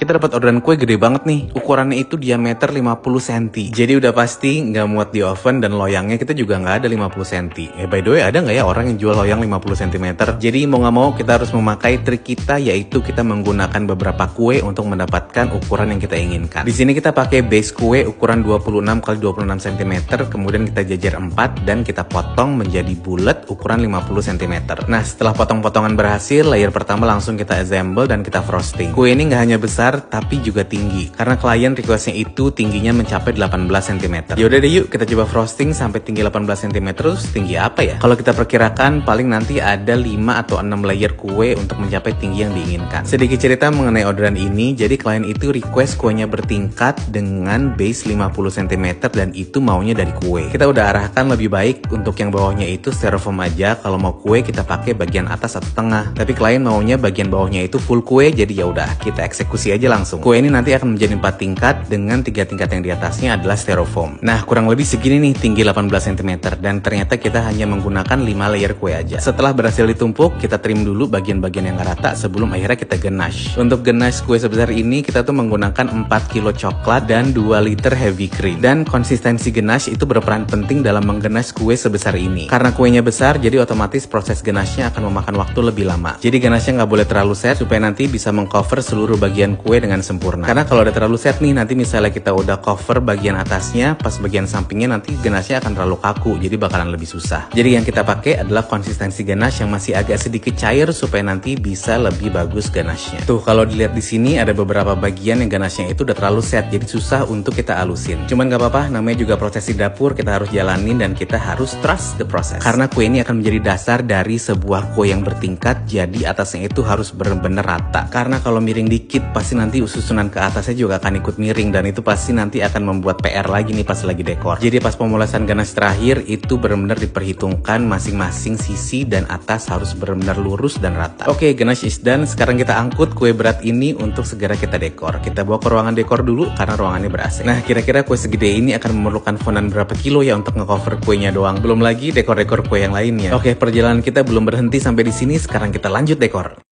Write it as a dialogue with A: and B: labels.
A: Kita dapat orderan kue gede banget nih. Ukurannya itu diameter 50 cm. Jadi udah pasti nggak muat di oven dan loyangnya kita juga nggak ada 50 cm. By the way, ada nggak ya orang yang jual loyang 50 cm? Jadi mau nggak mau kita harus memakai trik kita, yaitu kita menggunakan beberapa kue untuk mendapatkan ukuran yang kita inginkan. Di sini kita pakai base kue ukuran 26 x 26 cm, kemudian kita jajar 4 dan kita potong menjadi bulat ukuran 50 cm. Nah, setelah potong-potongan berhasil, layer pertama langsung kita assemble dan kita frosting. Kue ini nggak hanya besar tapi juga tinggi, karena klien requestnya itu tingginya mencapai 18 cm. Yaudah deh, yuk kita coba frosting sampai tinggi 18 cm. Terus tinggi apa ya? Kalau kita perkirakan paling nanti ada 5 atau 6 layer kue untuk mencapai tinggi yang diinginkan. Sedikit cerita mengenai orderan ini, jadi klien itu request kuenya bertingkat dengan base 50 cm dan itu maunya dari kue. Kita udah arahkan lebih baik untuk yang bawahnya itu styrofoam aja, kalau mau kue kita pakai bagian atas atau tengah. Tapi klien maunya bagian bawahnya itu full kue, jadi ya udah kita eksekusi aja langsung. Kue ini nanti akan menjadi 4 tingkat dengan 3 tingkat yang di atasnya adalah styrofoam. Nah, kurang lebih segini nih tinggi 18 cm dan ternyata kita hanya menggunakan 5 layer kue aja. Setelah berhasil ditumpuk, kita trim dulu bagian-bagian yang rata sebelum akhirnya kita ganache. Untuk ganache kue sebesar ini kita tuh menggunakan 4 kilo coklat dan 2 liter heavy cream. Dan konsistensi ganache itu berperan penting dalam mengganache kue sebesar ini. Karena kuenya besar, jadi otomatis proses ganache-nya akan memakan waktu lebih lama. Jadi ganache-nya nggak boleh terlalu set supaya nanti bisa mengcover seluruh bagian kue dengan sempurna. Karena kalau udah terlalu set nih, nanti misalnya kita udah cover bagian atasnya, pas bagian sampingnya nanti ganache-nya akan terlalu kaku, jadi bakalan lebih susah. Jadi yang kita pakai adalah konsistensi ganache yang masih agak sedikit cair supaya nanti bisa lebih bagus ganache-nya. Tuh kalau dilihat di sini ada beberapa bagian yang ganache-nya itu udah terlalu set, jadi susah untuk kita halusin. Cuman gak apa-apa, namanya juga proses di dapur, kita harus jalanin dan kita harus trust the process. Karena kue ini akan menjadi dasar dari sebuah kue yang bertingkat, jadi atasnya itu harus benar-benar rata. Karena kalau miring dikit pasti nanti susunan ke atasnya juga akan ikut miring dan itu pasti nanti akan membuat PR lagi nih pas lagi dekor. Jadi pas pemulasan ganache terakhir itu benar-benar diperhitungkan masing-masing sisi dan atas harus benar-benar lurus dan rata. Oke, ganache is done. Sekarang kita angkut kue berat ini untuk segera kita dekor. Kita bawa ke ruangan dekor dulu karena ruangannya ber-AC. Nah, kira-kira kue segede ini akan memerlukan fondan berapa kilo ya untuk ngecover kuenya doang. Belum lagi dekor-dekor kue yang lainnya. Oke, perjalanan kita belum berhenti sampai di sini. Sekarang kita lanjut dekor.